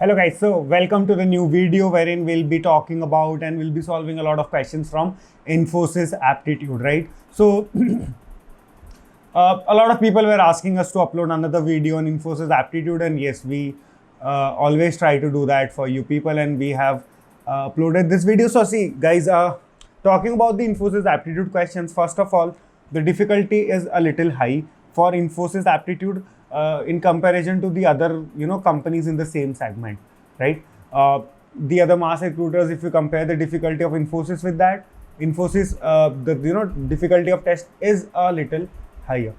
Hello guys, so welcome to the new video wherein we'll be talking about and we'll be solving a lot of questions from Infosys aptitude, right? So a lot of people were asking us to upload another video on Infosys aptitude, and yes, we always try to do that for you people, and we have uploaded this video. So see guys, talking about the Infosys aptitude questions, first of all, the difficulty is a little high for Infosys aptitude in comparison to the other companies in the same segment, right? The other mass recruiters, if you compare the difficulty of Infosys with that, Infosys the difficulty of test is a little higher.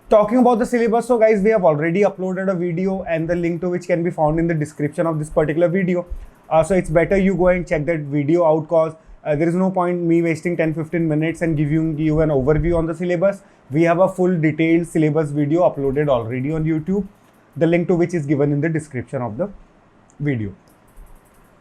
Talking about the syllabus, so guys, we have already uploaded a video and the link to which can be found in the description of this particular video. So it's better you go and check that video out, because there is no point me wasting 10-15 minutes and giving you an overview on the syllabus. We have a full detailed syllabus video uploaded already on YouTube, the link to which is given in the description of the video.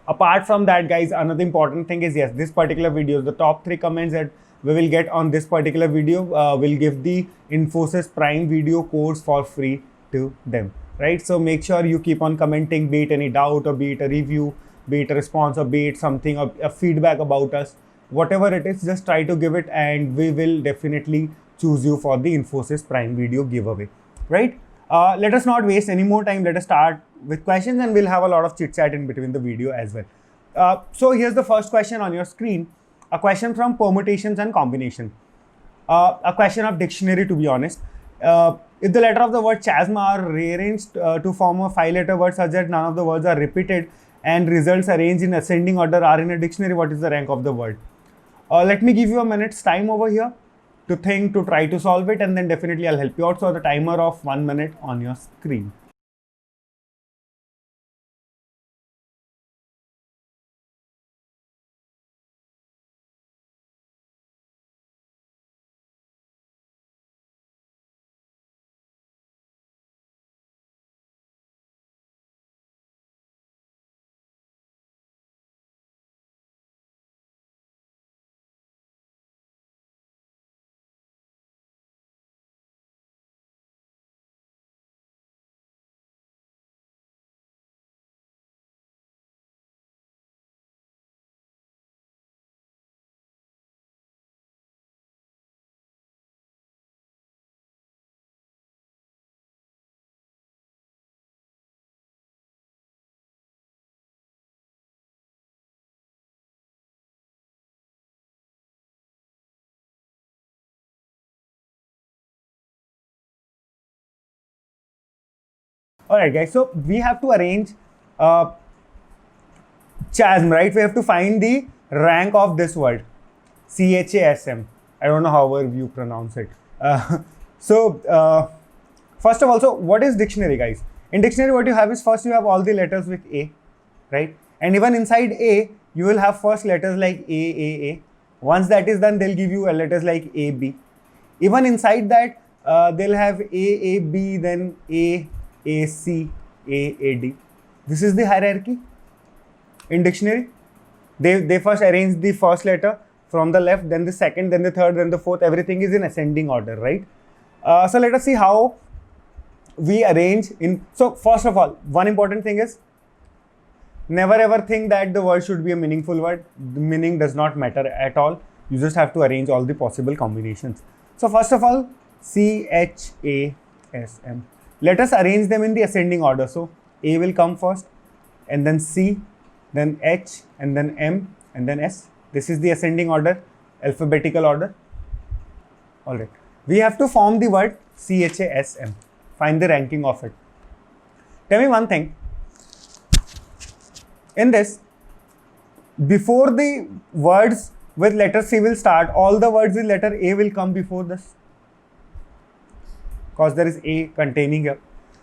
Apart from that, guys, another important thing is, yes, this particular video, the top 3 comments that we will get on this particular video will give the Infosys Prime video course for free to them, right? So make sure you keep on commenting, be it any doubt or be it a review, be it a response or be it something, a feedback about us, whatever it is, just try to give it and we will definitely choose you for the Infosys Prime video giveaway, right? Let us not waste any more time. Let us start with questions and we'll have a lot of chit chat in between the video as well. So here's the first question on your screen. A question from permutations and combination. A question of dictionary, to be honest. If the letter of the word chasm are rearranged to form a 5-letter word such that none of the words are repeated and results arranged in ascending order are in a dictionary, what is the rank of the word? Let me give you a minute's time over here to think, to try to solve it, and then definitely I'll help you out. So the timer of 1 minute on your screen. Alright guys, so we have to arrange chasm, right? We have to find the rank of this word, CHASM. I don't know however you pronounce it. First of all, so what is dictionary, guys? In dictionary, what you have is, first you have all the letters with A, right? And even inside A, you will have first letters like A. Once that is done, they'll give you letters like A, B. Even inside that, they'll have A, B, then A, C, A, D. This is the hierarchy in dictionary. They first arrange the first letter from the left, then the second, then the third, then the fourth. Everything is in ascending order, right? So let us see how we arrange in. So first of all, one important thing is, never ever think that the word should be a meaningful word. The meaning does not matter at all. You just have to arrange all the possible combinations. So first of all, CHASM. Let us arrange them in the ascending order. So A will come first, and then C, then H, and then M, and then S. This is the ascending order, alphabetical order. All right. We have to form the word CHASM. Find the ranking of it. Tell me one thing. In this, before the words with letter C will start, all the words with letter A will come before this, because there is A containing here.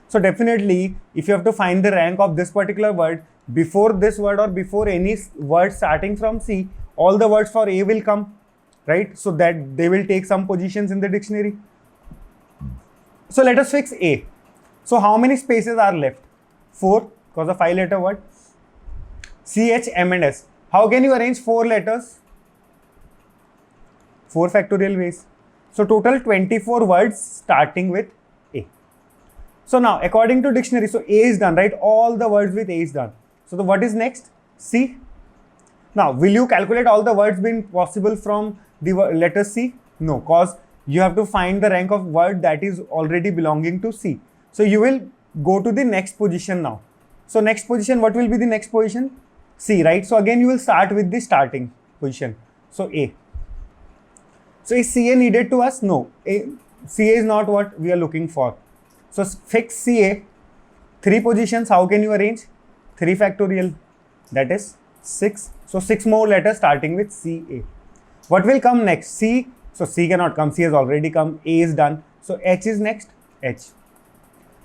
So definitely, if you have to find the rank of this particular word, before this word or before any word starting from C, all the words for A will come, right? So that they will take some positions in the dictionary. So let us fix A. So how many spaces are left? 4, because a 5-letter word. C, H, M and S. How can you arrange 4 letters? 4 factorial ways. So total 24 words starting with A. So now, according to dictionary, so A is done, right? All the words with A is done. So what is next? C. Now, will you calculate all the words being possible from the letter C? No, cause you have to find the rank of word that is already belonging to C. So you will go to the next position now. So next position, what will be the next position? C, right? So again, you will start with the starting position. So A. So is CA needed to us? No. CA is not what we are looking for. So fix CA. 3 positions, how can you arrange? 3 factorial, that is 6. So 6 more letters starting with CA. What will come next? C. So C cannot come, C has already come, A is done. So H is next, H.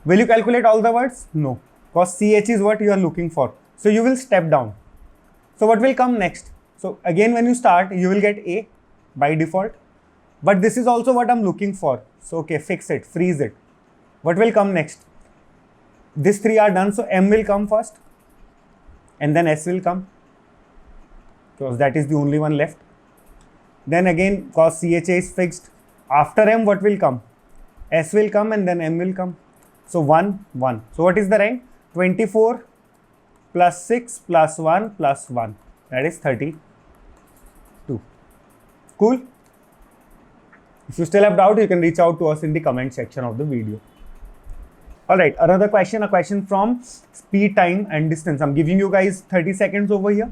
Will you calculate all the words? No, because CH is what you are looking for. So you will step down. So what will come next? So again, when you start, you will get A by default. But this is also what I'm looking for. So okay, fix it, freeze it. What will come next? These 3 are done, so M will come first. And then S will come, because that is the only one left. Then again, cause CHA is fixed. After M, what will come? S will come and then M will come. So 1, 1. So what is the rank? 24 plus 6 plus 1 plus 1. That is 32. Cool? If you still have doubt, you can reach out to us in the comment section of the video. Alright, another question, a question from speed, time and distance. I'm giving you guys 30 seconds over here.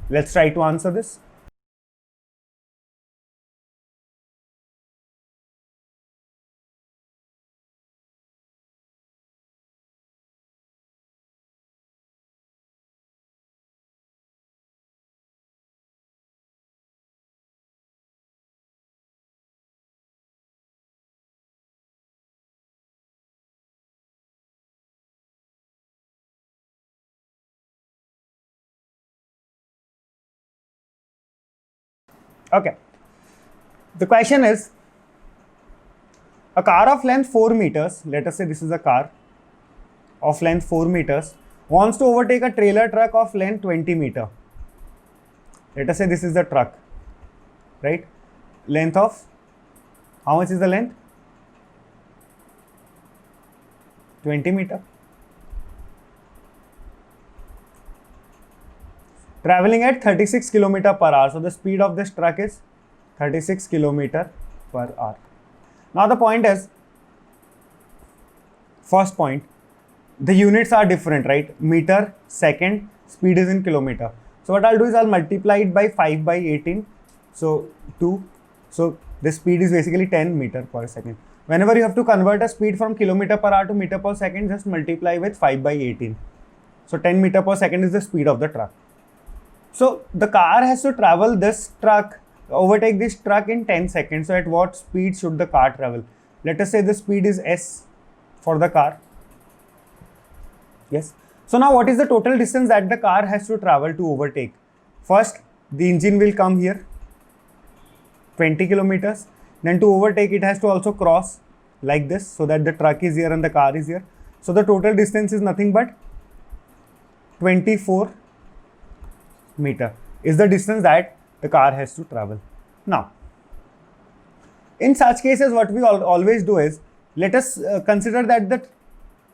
Let's try to answer this. Okay. The question is, a car of length 4 meters, let us say this is a car of length 4 meters, wants to overtake a trailer truck of length 20 meter. Let us say this is the truck, right? Length of, how much is the length? 20 meter. Traveling at 36 km per hour. So the speed of this truck is 36 km per hour. Now the point is, first point, the units are different, right? Meter, second, speed is in kilometer. So what I'll do is I'll multiply it by 5 by 18. So 2. So the speed is basically 10 meter per second. Whenever you have to convert a speed from kilometer per hour to meter per second, just multiply with 5 by 18. So 10 meter per second is the speed of the truck. So the car has to travel this truck, overtake this truck in 10 seconds. So at what speed should the car travel? Let us say the speed is S for the car. Yes. So now what is the total distance that the car has to travel to overtake? First, the engine will come here, 20 kilometers. Then to overtake, it has to also cross like this, so that the truck is here and the car is here. So the total distance is nothing but 24 meter is the distance that the car has to travel. Now, in such cases, what we always do is, let us consider that the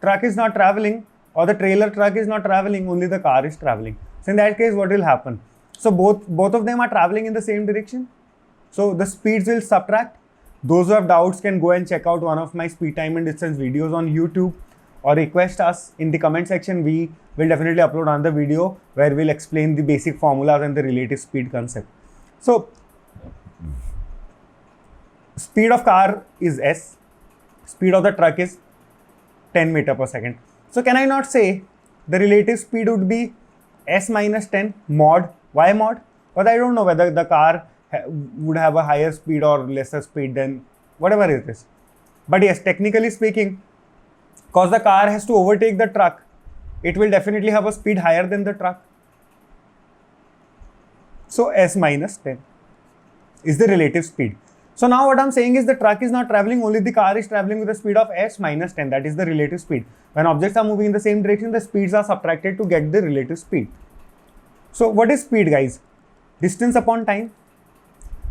truck is not traveling or the trailer truck is not traveling, only the car is traveling. So in that case, what will happen? So both of them are traveling in the same direction. So the speeds will subtract. Those who have doubts can go and check out one of my speed, time and distance videos on YouTube, or request us in the comment section. We will definitely upload another video where we'll explain the basic formulas and the relative speed concept. So speed of car is S, speed of the truck is 10 meter per second. So can I not say the relative speed would be S minus 10 mod? Why mod? But I don't know whether the car would have a higher speed or lesser speed than whatever it is. But yes, technically speaking, because the car has to overtake the truck, it will definitely have a speed higher than the truck. So S minus 10 is the relative speed. So now what I'm saying is the truck is not traveling, only the car is traveling with a speed of S minus 10. That is the relative speed. When objects are moving in the same direction, the speeds are subtracted to get the relative speed. So what is speed, guys? Distance upon time.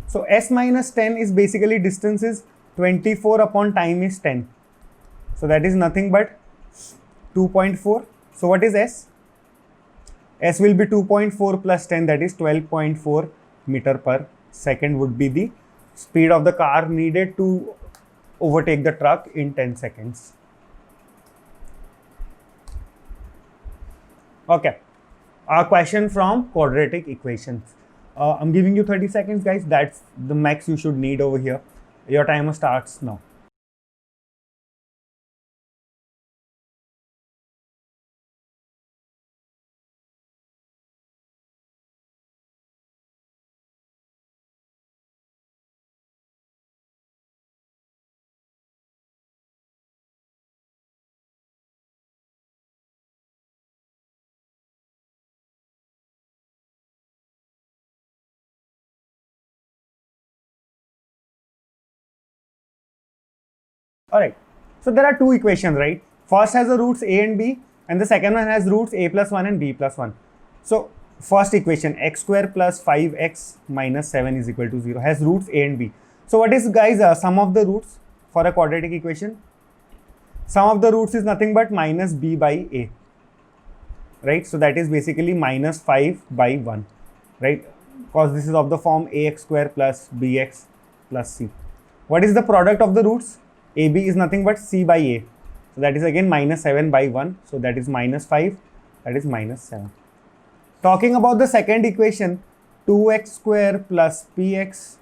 So S minus 10 is basically distance is 24 upon time is 10. So that is nothing but 2.4. So what is S? S will be 2.4 plus 10, that is 12.4 meter per second would be the speed of the car needed to overtake the truck in 10 seconds. Okay, a question from quadratic equations. I'm giving you 30 seconds, guys. That's the max you should need over here. Your timer starts now. All right. So there are two equations, right? First has the roots a and b, and the second one has roots a plus 1 and b plus 1. So first equation, x square plus 5x minus 7 is equal to 0, has roots a and b. So what is, guys, sum of the roots for a quadratic equation? Sum of the roots is nothing but minus b by a, right? So that is basically minus 5 by 1, right? Because this is of the form ax square plus bx plus c. What is the product of the roots? AB is nothing but c by a. So that is again minus 7 by 1. So that is minus 5. That is minus 7. Talking about the second equation, 2x square plus px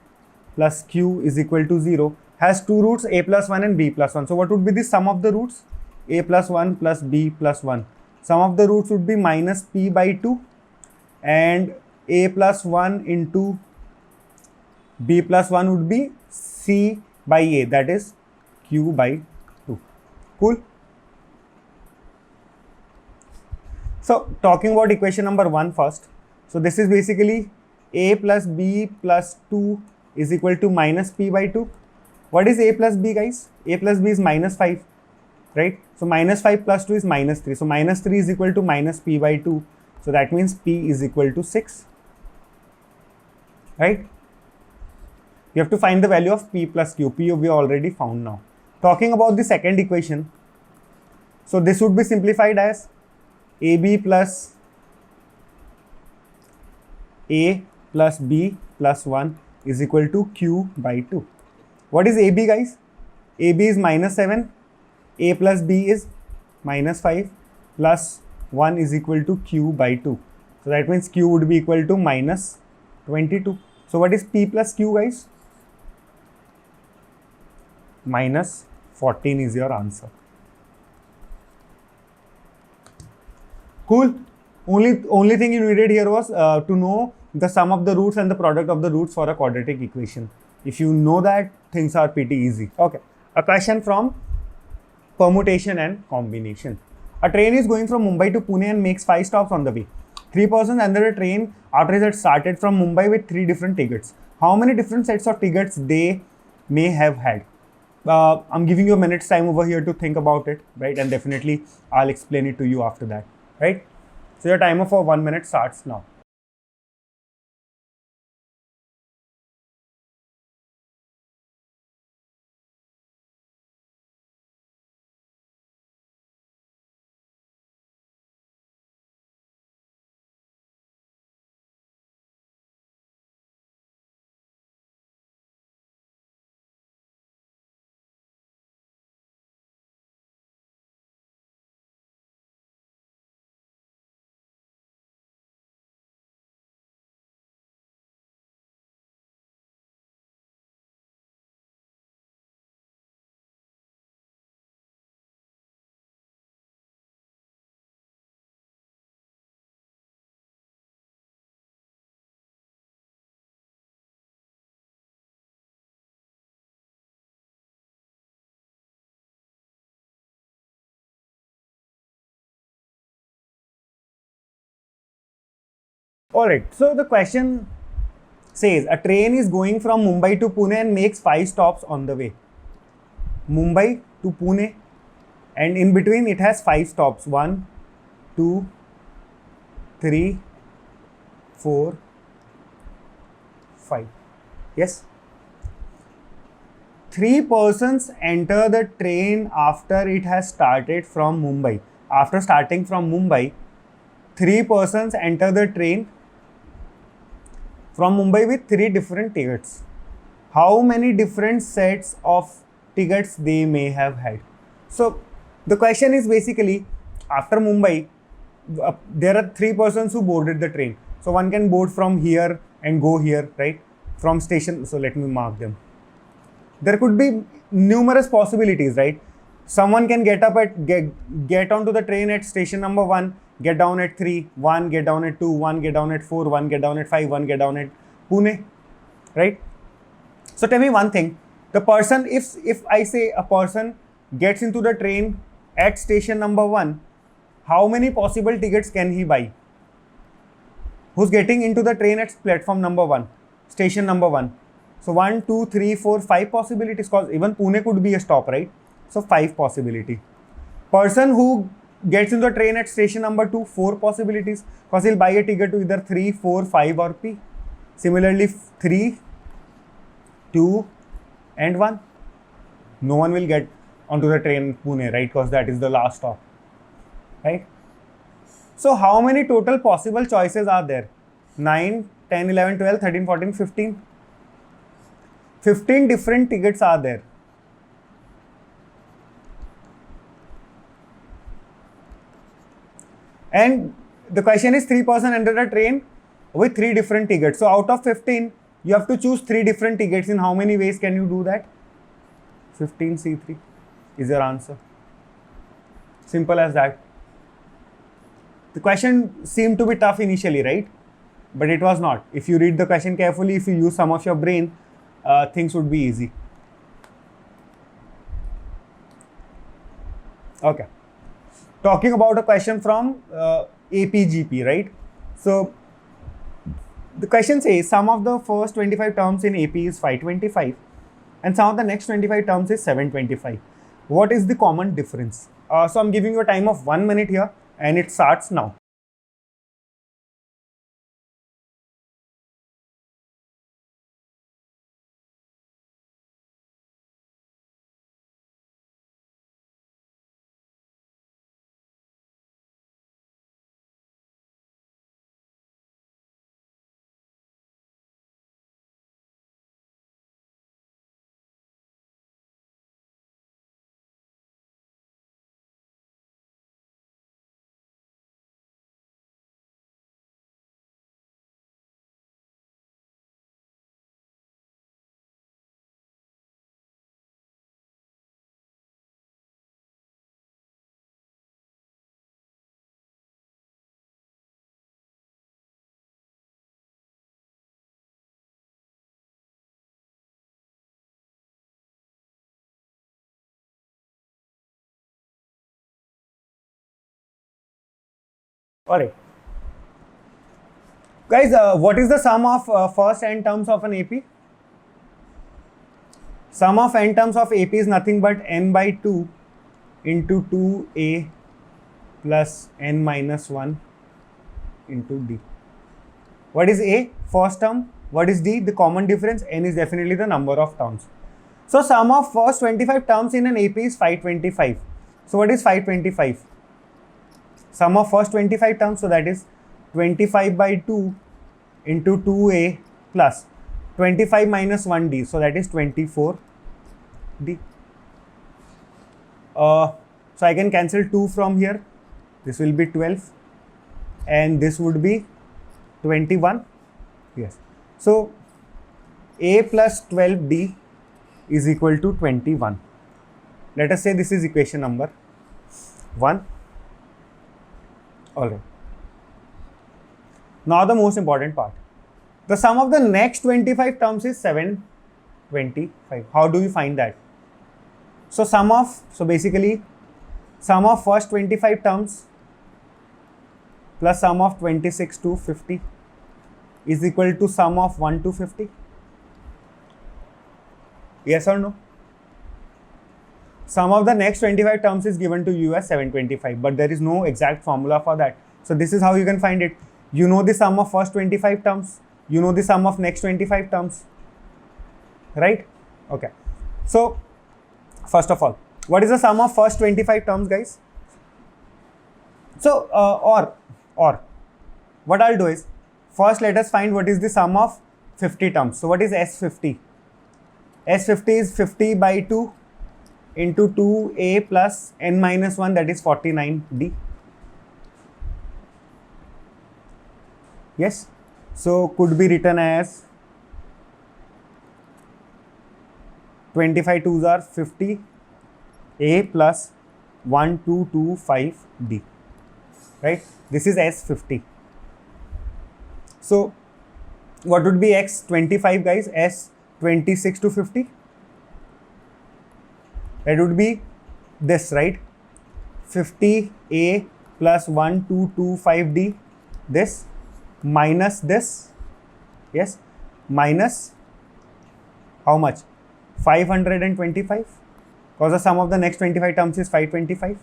plus q is equal to 0 has two roots, a plus 1 and b plus 1. So what would be the sum of the roots? A plus 1 plus b plus 1. Sum of the roots would be minus p by 2 and a plus 1 into b plus 1 would be c by a, that is q by 2. Cool. So talking about equation number 1 first. So this is basically a plus b plus 2 is equal to minus p by 2. What is a plus b, guys? A plus b is minus 5, right? So minus 5 plus 2 is minus 3. So minus 3 is equal to minus p by 2. So that means p is equal to 6, right? You have to find the value of p plus q. P we already found now. Talking about the second equation, so this would be simplified as AB plus A plus B plus 1 is equal to Q by 2. What is AB, guys? AB is minus 7, A plus B is minus 5 plus 1 is equal to Q by 2. So that means Q would be equal to minus 22. So what is P plus Q, guys? Minus 14 is your answer. Cool. Only thing you needed here was to know the sum of the roots and the product of the roots for a quadratic equation. If you know that, things are pretty easy. Okay. A question from permutation and combination. A train is going from Mumbai to Pune and makes 5 stops on the way. 3 persons entered a train after it had started from Mumbai with 3 different tickets. How many different sets of tickets they may have had? I'm giving you a minute's time over here to think about it, right? And definitely I'll explain it to you after that, right? So your timer for 1 minute starts now. Alright, so the question says a train is going from Mumbai to Pune and makes 5 stops on the way. Mumbai to Pune, and in between it has 5 stops. 1, 2, 3, 4, 5. Yes. 3 persons enter the train after it has started from Mumbai. After starting from Mumbai, 3 persons enter the train from Mumbai with 3 different tickets. How many different sets of tickets they may have had? So the question is basically, after Mumbai, there are 3 persons who boarded the train. So one can board from here and go here, right? From station. So let me mark them. There could be numerous possibilities, right? Someone can get onto the train at station number 1, get down at 3, 1 get down at 2, 1 get down at 4, 1 get down at 5, 1 get down at Pune, right? So tell me one thing, the person, if I say a person gets into the train at station number 1, how many possible tickets can he buy? Who's getting into the train at platform number 1, station number 1? So 1, 2, 3, 4, 5 possibilities, because even Pune could be a stop, right? So 5 possibility. Person who gets into the train at station number 2, 4 possibilities, because he'll buy a ticket to either 3, 4, 5 or P. Similarly, 3, 2 and 1. No one will get onto the train Pune, right? Because that is the last stop, right? So how many total possible choices are there? 9, 10, 11, 12, 13, 14, 15. 15 different tickets are there. And the question is 3 persons enter the train with 3 different tickets. So out of 15, you have to choose 3 different tickets. In how many ways can you do that? 15C3 is your answer. Simple as that. The question seemed to be tough initially, right? But it was not. If you read the question carefully, if you use some of your brain, things would be easy. Okay. Talking about a question from APGP, right? So the question says sum of the first 25 terms in AP is 525 and sum of the next 25 terms is 725. What is the common difference? So I'm giving you a time of 1 minute here and it starts now. Alright. Guys, what is the sum of first n terms of an AP? Sum of n terms of AP is nothing but n by 2 into 2a plus n minus 1 into d. What is a? First term. What is d? The common difference. N is definitely the number of terms. So sum of first 25 terms in an AP is 525. So what is 525? Sum of first 25 terms, so that is 25 by 2 into 2a plus 25 minus 1d, so that is 24d. So I can cancel 2 from here, this will be 12 and this would be 21. Yes. So a plus 12d is equal to 21. Let us say this is equation number 1. Alright. Now the most important part. The sum of the next 25 terms is 725. How do we find that? So basically sum of first 25 terms plus sum of 26 to 50 is equal to sum of 1 to 50. Yes or no? Sum of the next 25 terms is given to you as 725, but there is no exact formula for that. So this is how you can find it. You know the sum of first 25 terms. You know the sum of next 25 terms. Right? Okay. So first of all, what is the sum of first 25 terms, guys? So or what I'll do is, first let us find what is the sum of 50 terms. So what is S50? S50 is 50 by 2 into 2a plus n minus 1, that is 49d. Yes, so could be written as 25 2s are 50, a plus 1225d, right? This is S50. So what would be X25, guys? S26 to 50? That would be this, right? 50a plus 1225d, this minus this, yes, minus how much? 525, because the sum of the next 25 terms is 525.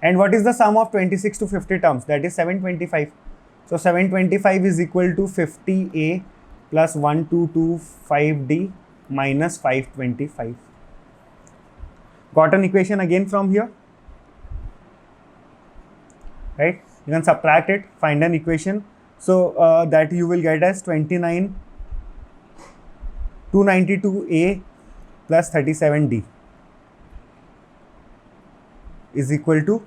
And what is the sum of 26 to 50 terms? That is 725. So 725 is equal to 50a plus 1225d minus 525. Got an equation again from here, right? You can subtract it, find an equation. So that you will get as 292a plus 37d is equal to,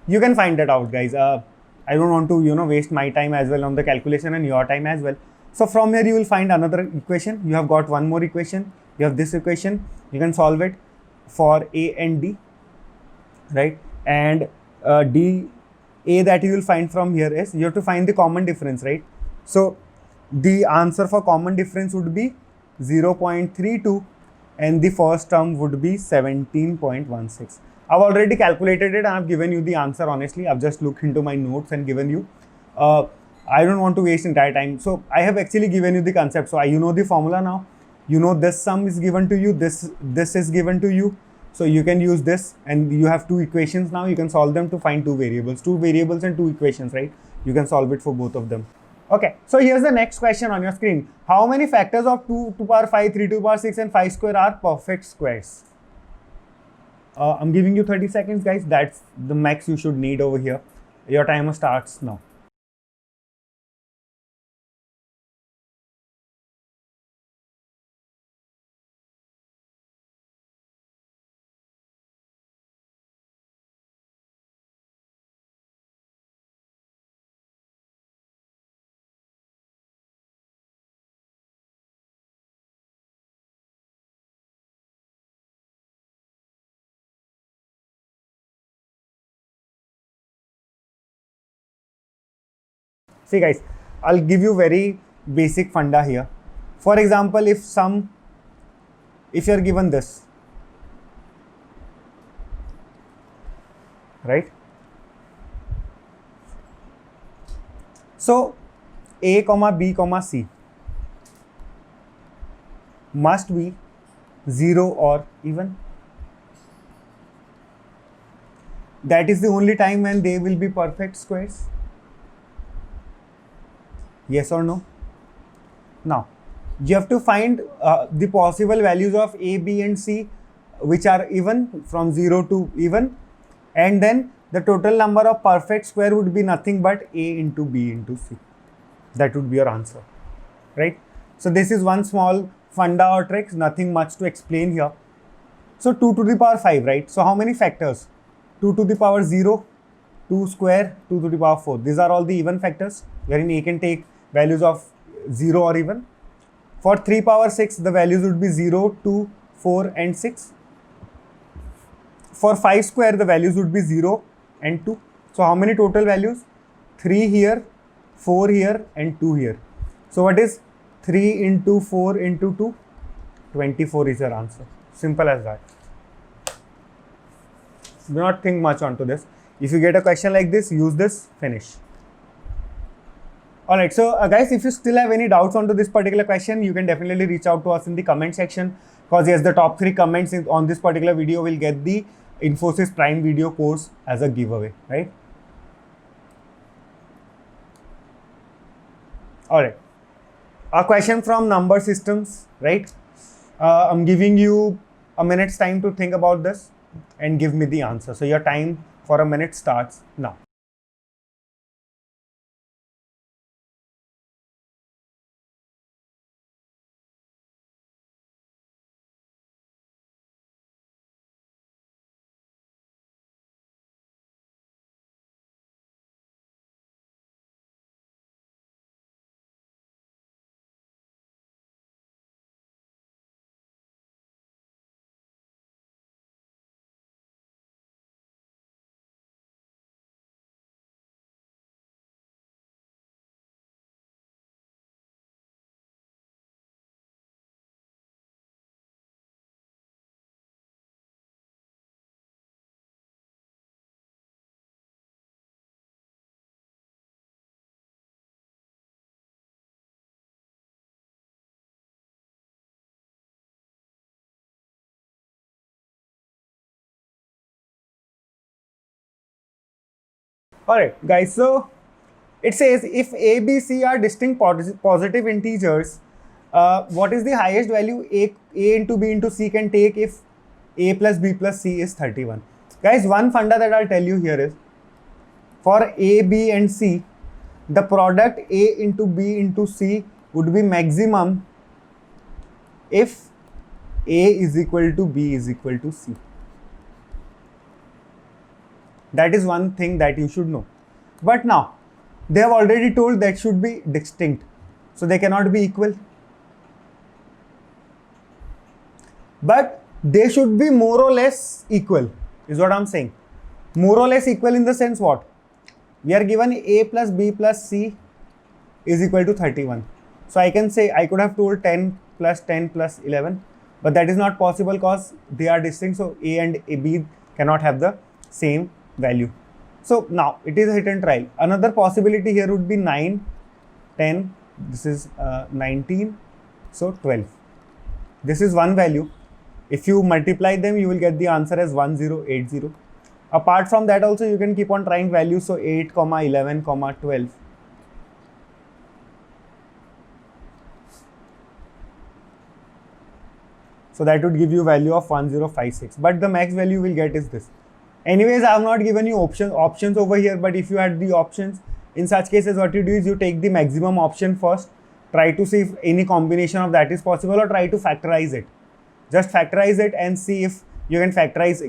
you can find that out, guys. I don't want to waste my time as well on the calculation and your time as well. So from here you will find another equation. You have got one more equation. You have this equation. You can solve it for a and d, right? And d, a that you will find from here is, you have to find the common difference, right? So the answer for common difference would be 0.32 and the first term would be 17.16. I've already calculated it and I've given you the answer. Honestly, I've just looked into my notes and given you. I don't want to waste entire time. So I have actually given you the concept. So you know the formula now. You know this sum is given to you. This is given to you. So you can use this, and you have two equations now. You can solve them to find two variables and two equations, right? You can solve it for both of them. Okay, so here's the next question on your screen. How many factors of 2 to the power 5, 3 to the power 6 and 5 square are perfect squares? I'm giving you 30 seconds, guys. That's the max you should need over here. Your timer starts now. See, guys, I'll give you very basic funda here. For example, if you're given this, right? So a comma b comma c must be 0 or even. That is the only time when they will be perfect squares. Yes or no? Now, you have to find the possible values of a, b and c which are even, from 0 to even, and then the total number of perfect square would be nothing but a into b into c. That would be your answer, right? So this is one small funda or trick, nothing much to explain here. So 2 to the power 5, right? So how many factors? 2 to the power 0, 2 square, 2 to the power 4. These are all the even factors, wherein a can take values of 0 or even. For 3 power 6, the values would be 0, 2, 4 and 6. For 5 square, the values would be 0 and 2. So how many total values? 3 here, 4 here and 2 here. So what is 3 into 4 into 2? 24 is your answer. Simple as that. Do not think much onto this. If you get a question like this, use this, finish. Alright, so guys, if you still have any doubts onto this particular question, you can definitely reach out to us in the comment section, because yes, the top 3 comments on this particular video will get the Infosys Prime Video course as a giveaway, right? Alright, a question from number systems, right? I'm giving you a minute's time to think about this and give me the answer. So your time for a minute starts now. Alright guys, so it says if A, B, C are distinct positive integers, what is the highest value A into B into C can take if A plus B plus C is 31? Guys, one funda that I'll tell you here is, for A, B and C, the product A into B into C would be maximum if A is equal to B is equal to C. That is one thing that you should know. But now, they have already told that should be distinct. So they cannot be equal. But they should be more or less equal, is what I'm saying. More or less equal in the sense what? We are given A plus B plus C is equal to 31. So I can say, I could have told 10 plus 11, but that is not possible because they are distinct. So A and B cannot have the same value. So now it is a hit and trial. Another possibility here would be 9, 10, this is 19, so 12. This is one value. If you multiply them, you will get the answer as 1080. Apart from that also, you can keep on trying values. So 8, 11, 12. So that would give you value of 1056. But the max value you will get is this. Anyways, I have not given you options over here, but if you had the options, in such cases what you do is you take the maximum option first, try to see if any combination of that is possible, or try to factorize it. Just factorize it and see if you can factorize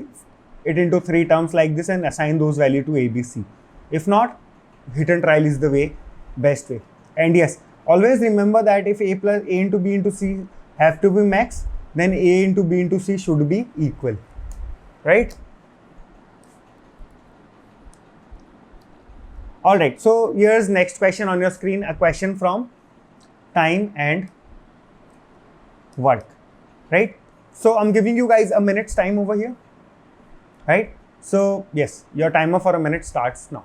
it into 3 terms like this and assign those value to A, B, C. If not, hit and trial is the best way. And yes, always remember that if A into B into C have to be max, then A into B into C should be equal, right? All right, so here's next question on your screen, a question from time and work, right? So I'm giving you guys a minute's time over here, right? So yes, your timer for a minute starts now.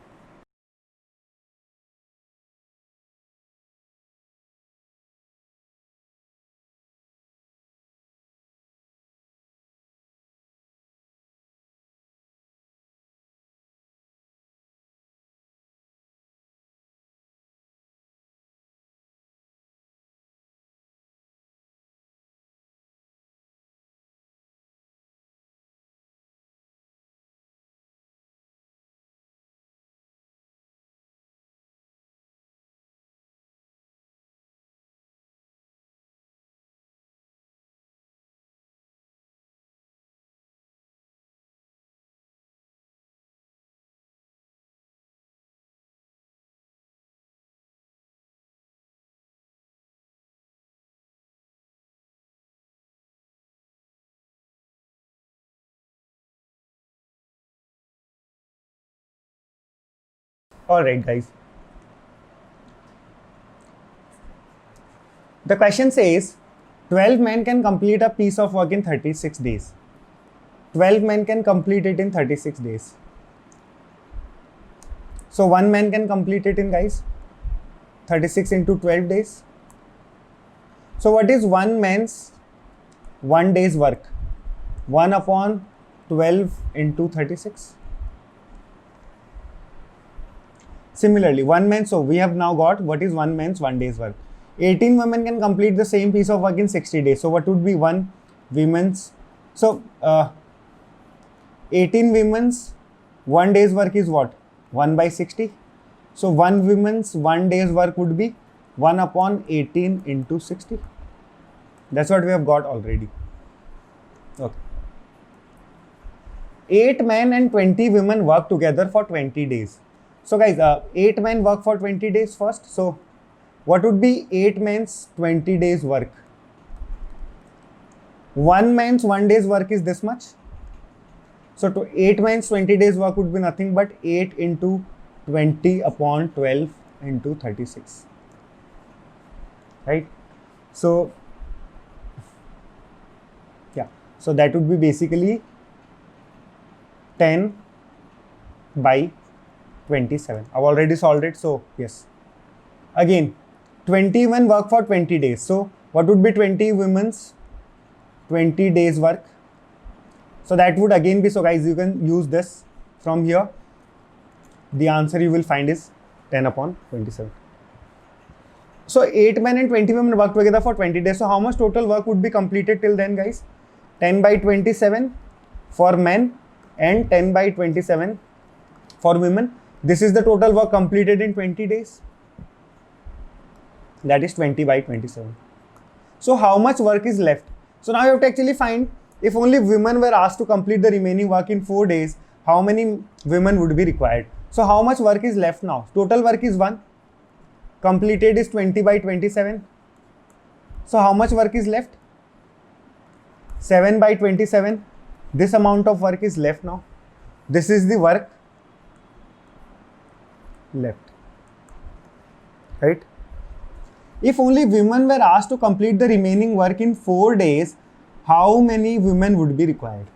All right, guys. The question says, 12 men can complete a piece of work in 36 days. 12 men can complete it in 36 days. So 1 man can complete it in, guys, 36 into 12 days. So what is 1 man's 1 day's work? 1 upon 12 into 36. Similarly, 1 man, so we have now got what is 1 man's 1 day's work. 18 women can complete the same piece of work in 60 days. So what would be 1 women's. So 18 women's 1 day's work is what? 1 by 60. So 1 women's 1 day's work would be 1 upon 18 into 60. That's what we have got already. Okay. 8 men and 20 women work together for 20 days. So guys, 8 men work for 20 days first. So what would be 8 men's 20 days work? 1 man's 1 day's work is this much. So to 8 men's 20 days work would be nothing but 8 into 20 upon 12 into 36. Right? So yeah, so that would be basically 10 by 27. I've already solved it, so yes. Again, 20 women work for 20 days. So what would be 20 women's 20 days work? So that would again be, so guys, you can use this from here. The answer you will find is 10 upon 27. So 8 men and 20 women work together for 20 days. So how much total work would be completed till then, guys? 10 by 27 for men and 10 by 27 for women. This is the total work completed in 20 days. That is 20 by 27. So how much work is left? So now you have to actually find, if only women were asked to complete the remaining work in 4 days, how many women would be required? So how much work is left now? Total work is 1. Completed is 20 by 27. So how much work is left? 7 by 27. This amount of work is left now. This is the work left. Right? If only women were asked to complete the remaining work in 4 days, how many women would be required?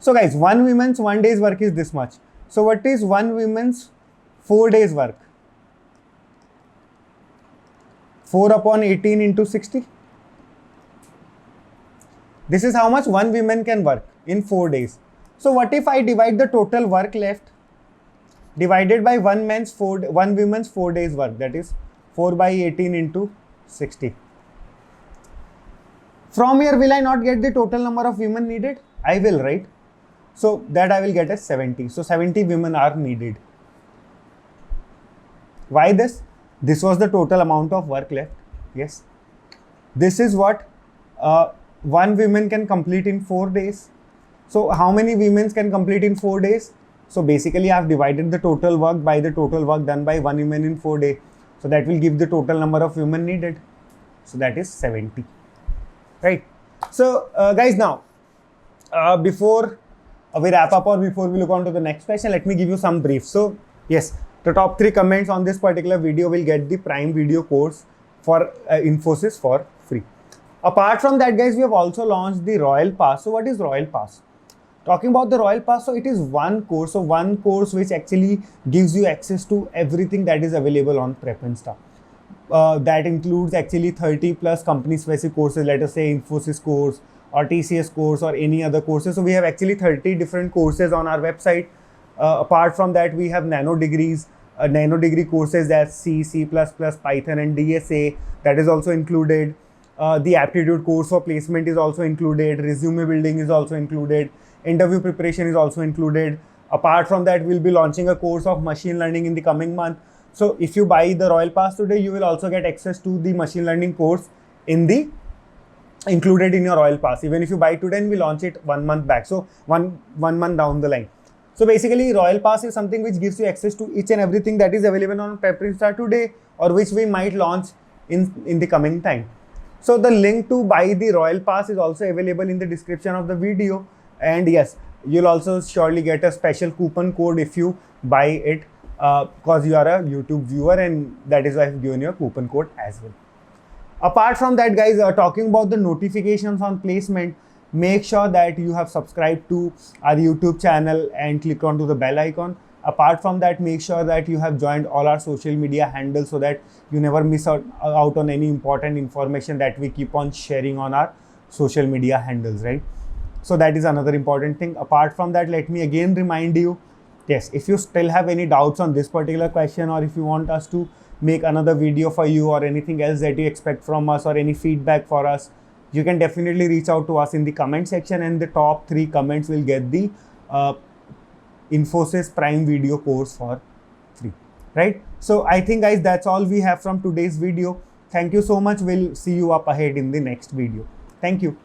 So guys, 1 woman's 1 day's work is this much. So what is 1 woman's 4 days work? 4 upon 18 into 60. This is how much 1 woman can work in 4 days. So what if I divide the total work left divided by 1 woman's 4 days work, that is 4 by 18 into 60. From here, will I not get the total number of women needed? I will, right? So that I will get as 70. So 70 women are needed. Why this? This was the total amount of work left. Yes. This is what 1 woman can complete in 4 days. So how many women can complete in 4 days? So basically I have divided the total work by the total work done by 1 woman in 4 days. So that will give the total number of women needed. So that is 70. Right. So guys, now before we wrap up or before we look on to the next question, let me give you some brief. So yes, the top 3 comments on this particular video will get the Prime Video course for Infosys for free. Apart from that, guys, we have also launched the Royal Pass. So what is Royal Pass? Talking about the Royal Pass, so it is one course. So one course which actually gives you access to everything that is available on Prep&Star. That includes actually 30 plus company specific courses, let us say Infosys course or TCS course or any other courses. So we have actually 30 different courses on our website. Apart from that, we have nano degrees, nano degree courses, that's C, C++, Python and DSA, that is also included. The aptitude course for placement is also included. Resume building is also included. Interview preparation is also included. Apart from that, we'll be launching a course of machine learning in the coming month. So if you buy the Royal Pass today, you will also get access to the machine learning course included in your Royal Pass. Even if you buy today, and we launch it 1 month back. So one month down the line. So basically, Royal Pass is something which gives you access to each and everything that is available on Prep&Star today, or which we might launch in the coming time. So the link to buy the Royal Pass is also available in the description of the video. And yes, you'll also surely get a special coupon code if you buy it because you are a YouTube viewer, and that is why I've given you a coupon code as well. Apart from that, guys, talking about the notifications on placement, make sure that you have subscribed to our YouTube channel and click onto the bell icon. Apart from that, make sure that you have joined all our social media handles so that you never miss out on any important information that we keep on sharing on our social media handles, right? So that is another important thing. Apart from that, let me again remind you, yes, if you still have any doubts on this particular question, or if you want us to make another video for you or anything else that you expect from us or any feedback for us, you can definitely reach out to us in the comment section, and the top 3 comments will get the Infosys Prime video course for free, right? So I think guys, that's all we have from today's video. Thank you so much. We'll see you up ahead in the next video. Thank you.